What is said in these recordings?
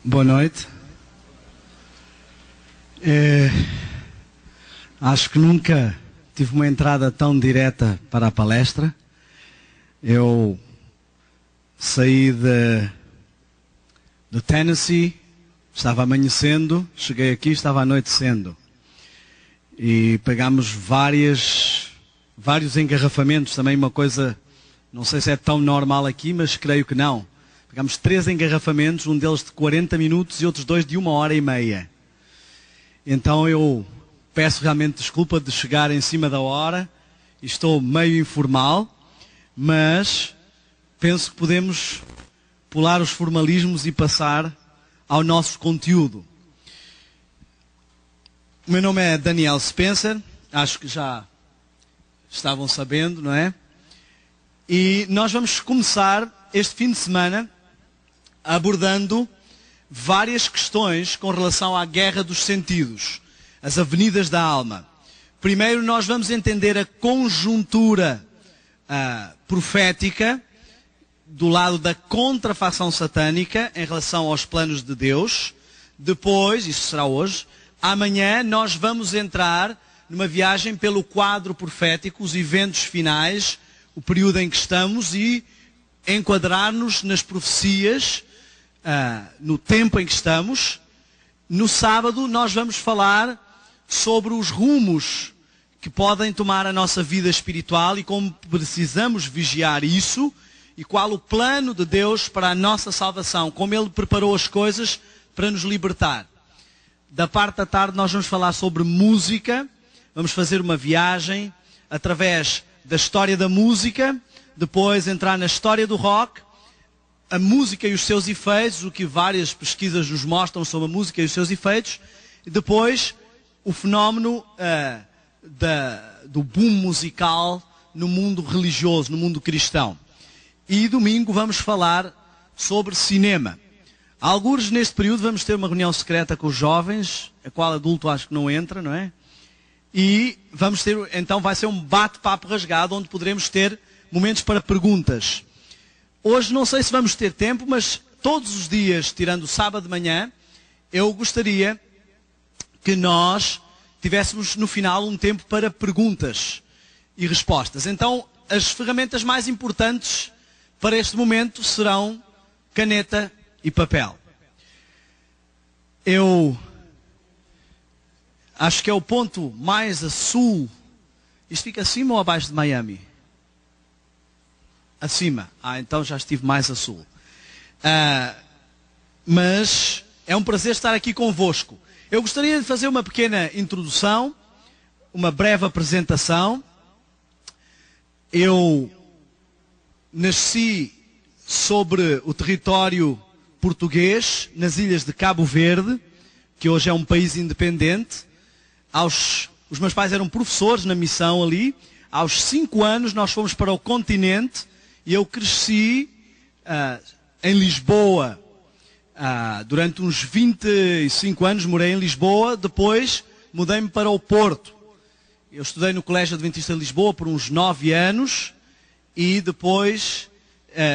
Boa noite. Acho que nunca tive uma entrada tão direta para a palestra. Eu saí de Tennessee, estava amanhecendo, cheguei aqui, estava anoitecendo. E pegámos vários engarrafamentos, também uma coisa, não sei se é tão normal aqui, mas creio que não. Pegámos 3 engarrafamentos, um deles de 40 minutos e outros 2 de 1h30. Então eu peço realmente desculpa de chegar em cima da hora, estou meio informal, mas penso que podemos pular os formalismos e passar ao nosso conteúdo. O meu nome é Daniel Spencer, acho que já estavam sabendo, não é? E nós vamos começar este fim de semana abordando várias questões com relação à guerra dos sentidos, as avenidas da alma. Primeiro nós vamos entender a conjuntura profética do lado da contrafação satânica em relação aos planos de Deus. Depois, isso será hoje, amanhã nós vamos entrar numa viagem pelo quadro profético, os eventos finais, o período em que estamos e enquadrar-nos nas profecias no tempo em que estamos. No sábado nós vamos falar sobre os rumos que podem tomar a nossa vida espiritual e como precisamos vigiar isso e qual o plano de Deus para a nossa salvação, como Ele preparou as coisas para nos libertar. Da parte da tarde nós vamos falar sobre música, vamos fazer uma viagem através da história da música, depois entrar na história do rock, a música e os seus efeitos, o que várias pesquisas nos mostram sobre a música e os seus efeitos, e depois o fenómeno do boom musical no mundo religioso, no mundo cristão. E domingo vamos falar sobre cinema. Alguns neste período vamos ter uma reunião secreta com os jovens, a qual adulto acho que não entra, não é? E vamos ter, então vai ser um bate-papo rasgado, onde poderemos ter momentos para perguntas. Hoje não sei se vamos ter tempo, mas todos os dias, tirando o sábado de manhã, eu gostaria que nós tivéssemos no final um tempo para perguntas e respostas. Então, as ferramentas mais importantes para este momento serão caneta e papel. Eu acho que é o ponto mais a sul. Isto fica acima ou abaixo de Miami? Acima. Então já estive mais a sul. Mas é um prazer estar aqui convosco. Eu gostaria de fazer uma pequena introdução, uma breve apresentação. Eu nasci sobre o território português, nas ilhas de Cabo Verde, que hoje é um país independente. Os meus pais eram professores na missão ali. Aos 5 anos nós fomos para o continente e eu cresci em Lisboa. Durante uns 25 anos morei em Lisboa, depois mudei-me para o Porto. Eu estudei no Colégio Adventista de Lisboa por uns 9 anos e depois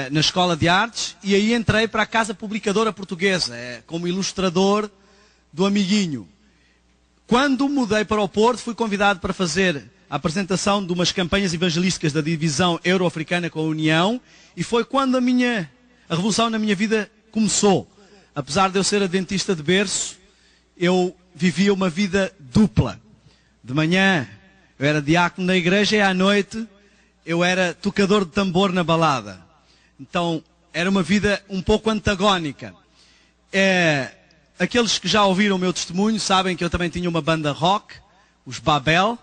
na Escola de Artes, e aí entrei para a Casa Publicadora Portuguesa, como ilustrador do Amiguinho. Quando mudei para o Porto, fui convidado para fazer a apresentação de umas campanhas evangelísticas da divisão euro-africana com a União, e foi quando a revolução na minha vida começou. Apesar de eu ser adventista de berço, eu vivia uma vida dupla. De manhã eu era diácono na igreja e à noite eu era tocador de tambor na balada. Então era uma vida um pouco antagónica. Aqueles que já ouviram o meu testemunho sabem que eu também tinha uma banda rock, os Babel,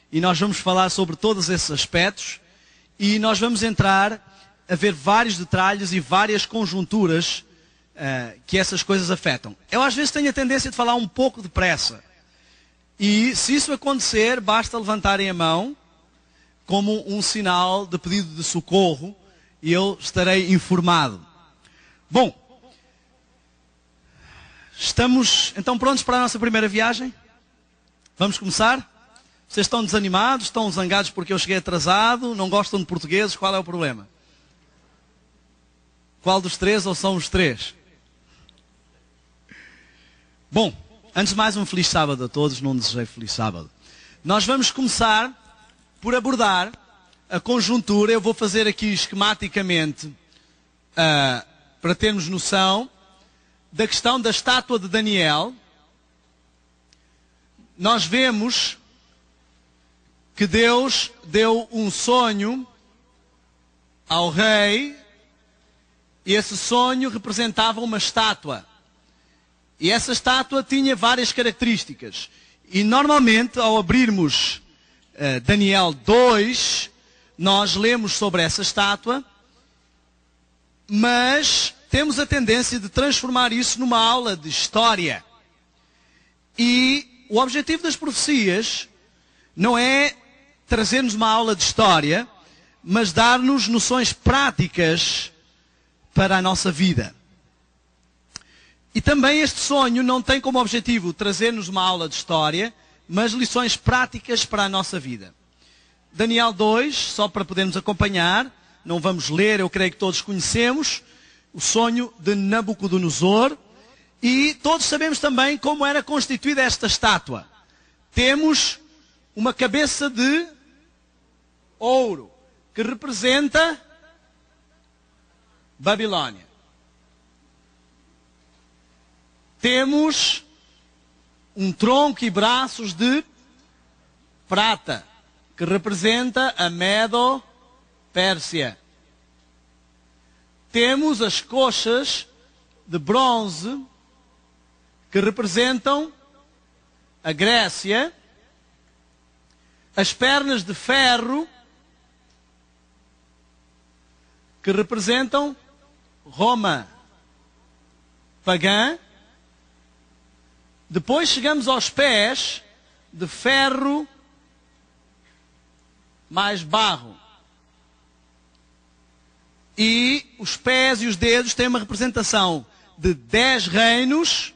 e nós vamos falar sobre todos esses aspectos e nós vamos entrar a ver vários detalhes e várias conjunturas que essas coisas afetam. Eu às vezes tenho a tendência de falar um pouco depressa. E se isso acontecer, basta levantarem a mão como um sinal de pedido de socorro e eu estarei informado. Bom, estamos então prontos para a nossa primeira viagem? Vamos começar? Vocês estão desanimados? Estão zangados porque eu cheguei atrasado? Não gostam de portugueses? Qual é o problema? Qual dos 3 ou são os 3? Bom, antes de mais um feliz sábado a todos, não desejei feliz sábado. Nós vamos começar por abordar a conjuntura. Eu vou fazer aqui esquematicamente, para termos noção da questão da estátua de Daniel. Nós vemos que Deus deu um sonho ao rei, e esse sonho representava uma estátua. E essa estátua tinha várias características. E normalmente, ao abrirmos Daniel 2, nós lemos sobre essa estátua, mas temos a tendência de transformar isso numa aula de história. E o objetivo das profecias não é trazer-nos uma aula de história, mas dar-nos noções práticas para a nossa vida. E também este sonho não tem como objetivo trazer-nos uma aula de história, mas lições práticas para a nossa vida. Daniel 2, só para podermos acompanhar, não vamos ler, eu creio que todos conhecemos, o sonho de Nabucodonosor, e todos sabemos também como era constituída esta estátua. Temos uma cabeça de ouro, que representa Babilônia. Temos um tronco e braços de prata, que representa a Medo-Pérsia. Temos as coxas de bronze, que representam a Grécia. As pernas de ferro, que representam Roma pagã. Depois chegamos aos pés de ferro mais barro. E os pés e os dedos têm uma representação de 10 reinos.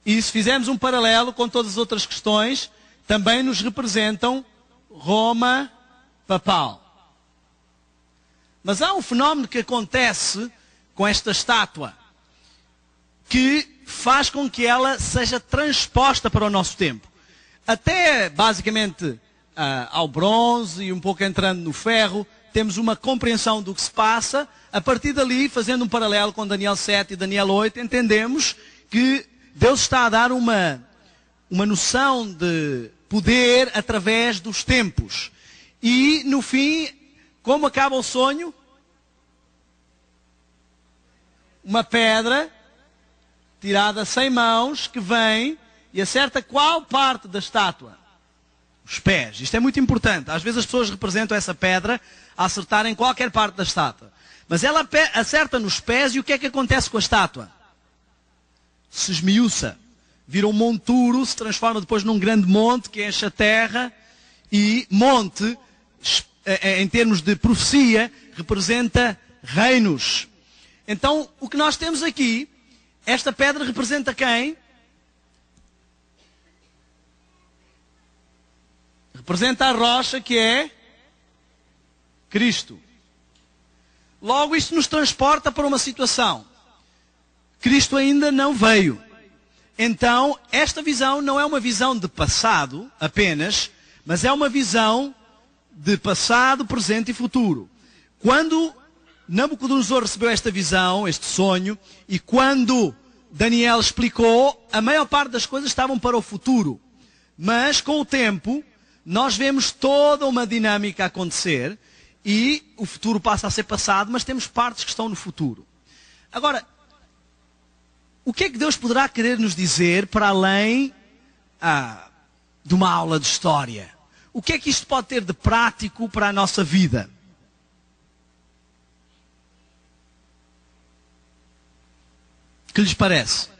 E se fizermos um paralelo com todas as outras questões, também nos representam Roma papal. Mas há um fenómeno que acontece com esta estátua, que faz com que ela seja transposta para o nosso tempo. Até, basicamente, ao bronze e um pouco entrando no ferro, temos uma compreensão do que se passa. A partir dali, fazendo um paralelo com Daniel 7 e Daniel 8, entendemos que Deus está a dar uma noção de poder através dos tempos. E, no fim, como acaba o sonho? Uma pedra tirada sem mãos, que vem e acerta qual parte da estátua? Os pés. Isto é muito importante. Às vezes as pessoas representam essa pedra a acertar em qualquer parte da estátua. Mas ela acerta nos pés, e o que é que acontece com a estátua? Se esmiuça. Vira um monturo, se transforma depois num grande monte que enche a terra. E monte, em termos de profecia, representa reinos. Então, o que nós temos aqui, esta pedra representa quem? Representa a rocha, que é Cristo. Logo, isto nos transporta para uma situação. Cristo ainda não veio. Então, esta visão não é uma visão de passado apenas, mas é uma visão de passado, presente e futuro. Quando Nabucodonosor recebeu esta visão, este sonho, e quando Daniel explicou, a maior parte das coisas estavam para o futuro. Mas, com o tempo, nós vemos toda uma dinâmica a acontecer, e o futuro passa a ser passado, mas temos partes que estão no futuro. Agora, o que é que Deus poderá querer nos dizer para além de uma aula de história? O que é que isto pode ter de prático para a nossa vida? O que lhes parece?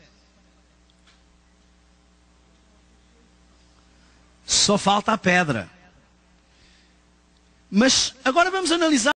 Só falta a pedra. Mas agora vamos analisar